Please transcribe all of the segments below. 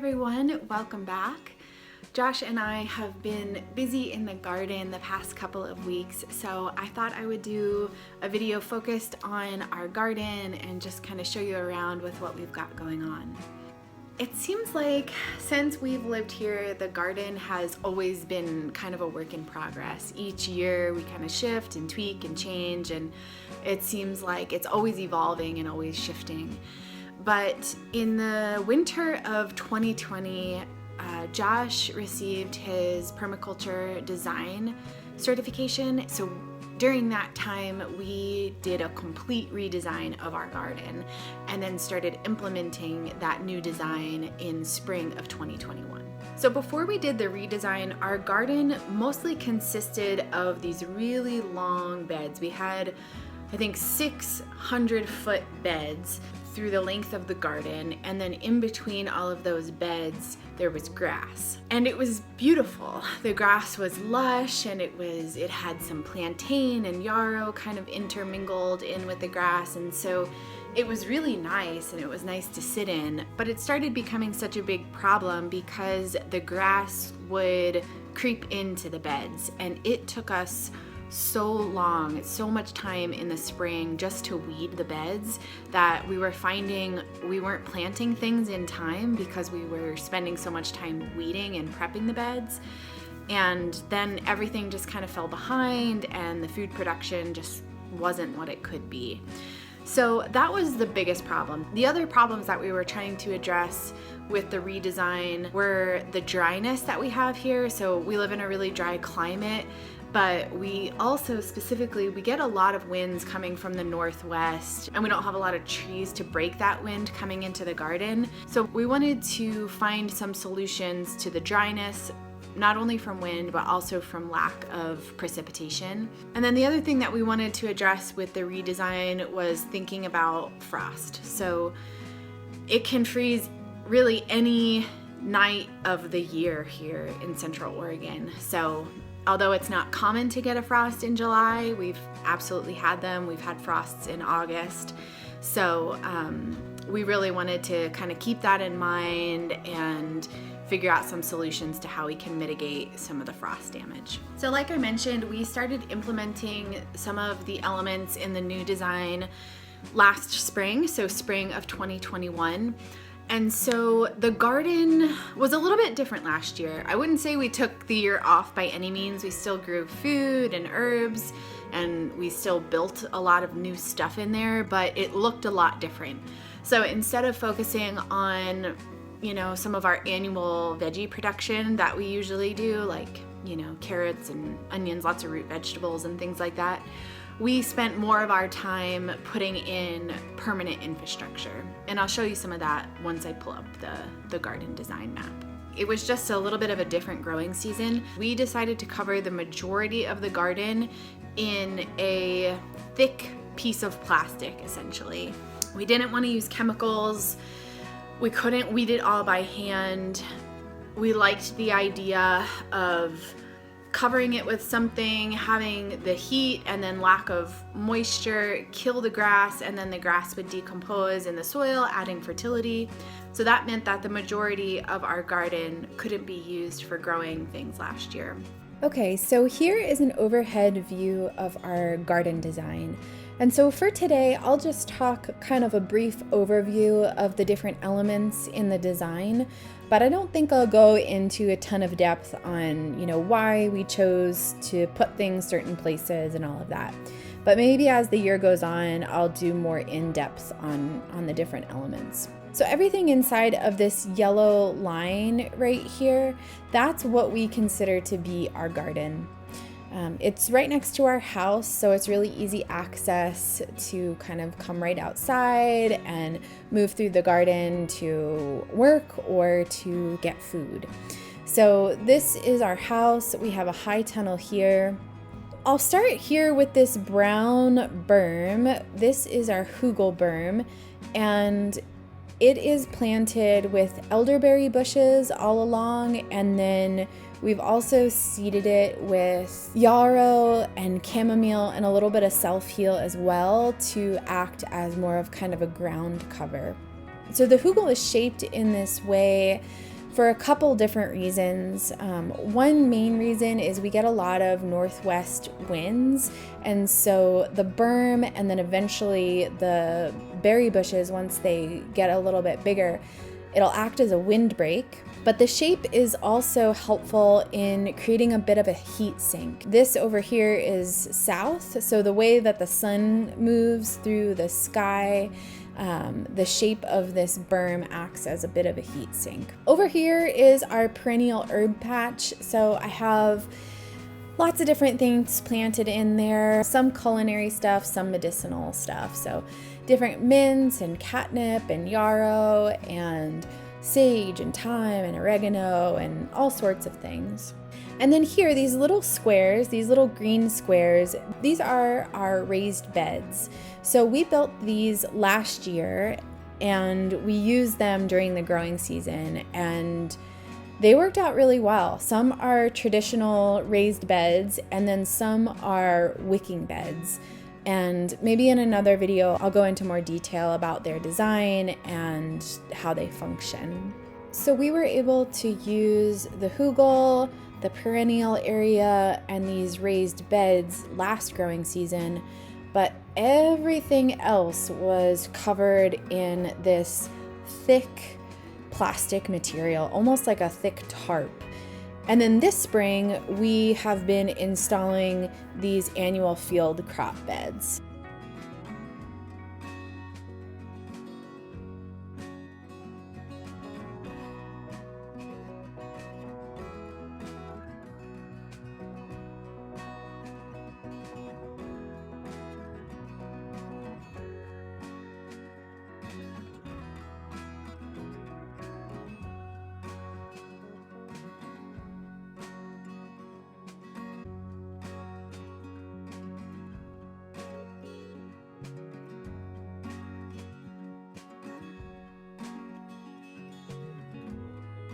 everyone, welcome back. Josh and I have been busy in the garden the past couple of weeks, so I thought I would do a video focused on our garden and just kind of show you around with what we've got going on. It seems like since we've lived here, the garden has always been kind of a work in progress. Each year we kind of shift and tweak and change, and it seems like it's always evolving and always shifting. But in the winter of 2020, Josh received his permaculture design certification. So during that time, we did a complete redesign of our garden and then started implementing that new design in spring of 2021. So before we did the redesign, our garden mostly consisted of these really long beds. We had, I think, 600-foot beds through the length of the garden, and then in between all of those beds there was grass, and it was beautiful. The grass was lush, and it had some plantain and yarrow kind of intermingled in with the grass, and so it was really nice, and it was nice to sit in. But it started becoming such a big problem because the grass would creep into the beds, and it took us so much time in the spring just to weed the beds that we were finding we weren't planting things in time because we were spending so much time weeding and prepping the beds. And then everything just kind of fell behind, and the food production just wasn't what it could be. So that was the biggest problem. The other problems that we were trying to address with the redesign were the dryness that we have here. So we live in a really dry climate, but we also specifically, we get a lot of winds coming from the northwest, and we don't have a lot of trees to break that wind coming into the garden. So we wanted to find some solutions to the dryness, not only from wind, but also from lack of precipitation. And then the other thing that we wanted to address with the redesign was thinking about frost. So it can freeze really any night of the year here in Central Oregon. So although it's not common to get a frost in July, we've absolutely had them. We've had frosts in August. So we really wanted to kind of keep that in mind and figure out some solutions to how we can mitigate some of the frost damage. So like I mentioned, we started implementing some of the elements in the new design last spring, so spring of 2021. And so the garden was a little bit different last year. I wouldn't say we took the year off by any means. We still grew food and herbs, and we still built a lot of new stuff in there, but it looked a lot different. So instead of focusing on, some of our annual veggie production that we usually do, like, carrots and onions, lots of root vegetables and things like that, we spent more of our time putting in permanent infrastructure. And I'll show you some of that once I pull up the garden design map. It was just a little bit of a different growing season. We decided to cover the majority of the garden in a thick piece of plastic, essentially. We didn't want to use chemicals. We couldn't weed it all by hand. We liked the idea of covering it with something, having the heat and then lack of moisture kill the grass, and then the grass would decompose in the soil, adding fertility. So that meant that the majority of our garden couldn't be used for growing things last year. Okay, so here is an overhead view of our garden design. And so for today, I'll just talk kind of a brief overview of the different elements in the design, but I don't think I'll go into a ton of depth on, why we chose to put things certain places and all of that. But maybe as the year goes on, I'll do more in-depth on the different elements. So everything inside of this yellow line right here, that's what we consider to be our garden. It's right next to our house, so it's really easy access to kind of come right outside and move through the garden to work or to get food. So this is our house. We have a high tunnel here. I'll start here with this brown berm. This is our hugel berm, and it is planted with elderberry bushes all along, and then we've also seeded it with yarrow and chamomile and a little bit of self-heal as well to act as more of kind of a ground cover. So the hugel is shaped in this way for a couple different reasons. One main reason is we get a lot of northwest winds, and so the berm and then eventually the berry bushes, once they get a little bit bigger, it'll act as a windbreak. But the shape is also helpful in creating a bit of a heat sink. This over here is south, so the way that the sun moves through the sky, the shape of this berm acts as a bit of a heat sink. Over here is our perennial herb patch. So I have lots of different things planted in there, some culinary stuff, some medicinal stuff. So different mints and catnip and yarrow and sage and thyme and oregano and all sorts of things. And then here, these little squares, these little green squares, these are our raised beds. So we built these last year and we used them during the growing season, and they worked out really well. Some are traditional raised beds and then some are wicking beds. And maybe in another video, I'll go into more detail about their design and how they function. So we were able to use the hugel, the perennial area, and these raised beds last growing season, but everything else was covered in this thick plastic material, almost like a thick tarp. And then this spring, we have been installing these annual field crop beds.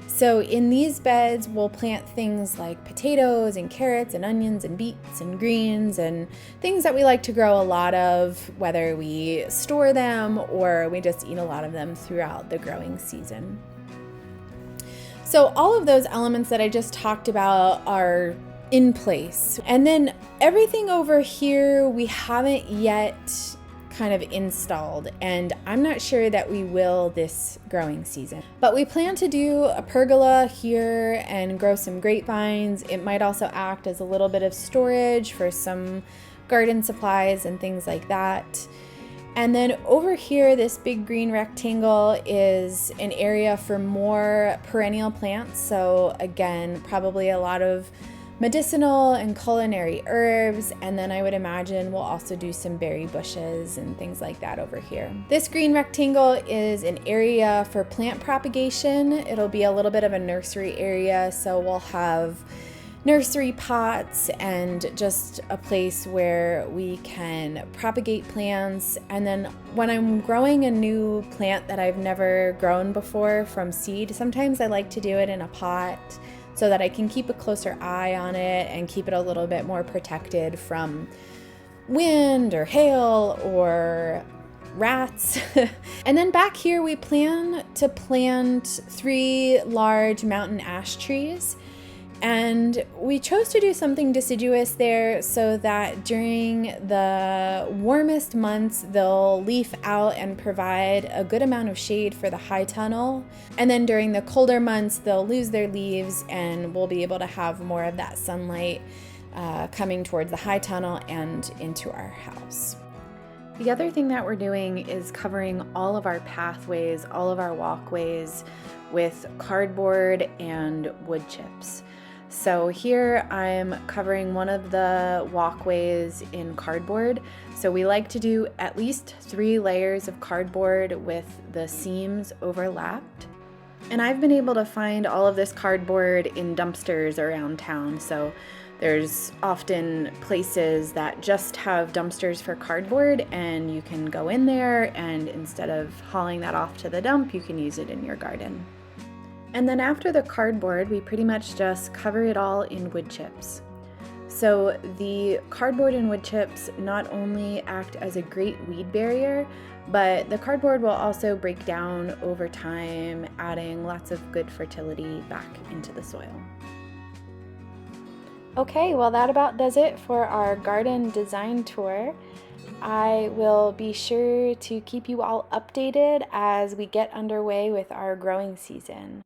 So in these beds, we'll plant things like potatoes and carrots and onions and beets and greens and things that we like to grow a lot of, whether we store them or we just eat a lot of them throughout the growing season. So all of those elements that I just talked about are in place. And then everything over here we haven't yet kind of installed, and I'm not sure that we will this growing season. But we plan to do a pergola here and grow some grapevines. It might also act as a little bit of storage for some garden supplies and things like that. And then over here, this big green rectangle is an area for more perennial plants. So again, probably a lot of medicinal and culinary herbs, and then I would imagine we'll also do some berry bushes and things like that over here. This green rectangle is an area for plant propagation. It'll be a little bit of a nursery area, so we'll have nursery pots and just a place where we can propagate plants. And then when I'm growing a new plant that I've never grown before from seed, sometimes I like to do it in a pot so that I can keep a closer eye on it and keep it a little bit more protected from wind or hail or rats. And then back here we plan to plant 3 large mountain ash trees. And we chose to do something deciduous there so that during the warmest months, they'll leaf out and provide a good amount of shade for the high tunnel. And then during the colder months, they'll lose their leaves and we'll be able to have more of that sunlight coming towards the high tunnel and into our house. The other thing that we're doing is covering all of our pathways, all of our walkways with cardboard and wood chips. So here I'm covering one of the walkways in cardboard. So we like to do at least 3 layers of cardboard with the seams overlapped. And I've been able to find all of this cardboard in dumpsters around town. So there's often places that just have dumpsters for cardboard, and you can go in there and instead of hauling that off to the dump, you can use it in your garden. And then after the cardboard, we pretty much just cover it all in wood chips. So the cardboard and wood chips not only act as a great weed barrier, but the cardboard will also break down over time, adding lots of good fertility back into the soil. Okay, well that about does it for our garden design tour. I will be sure to keep you all updated as we get underway with our growing season.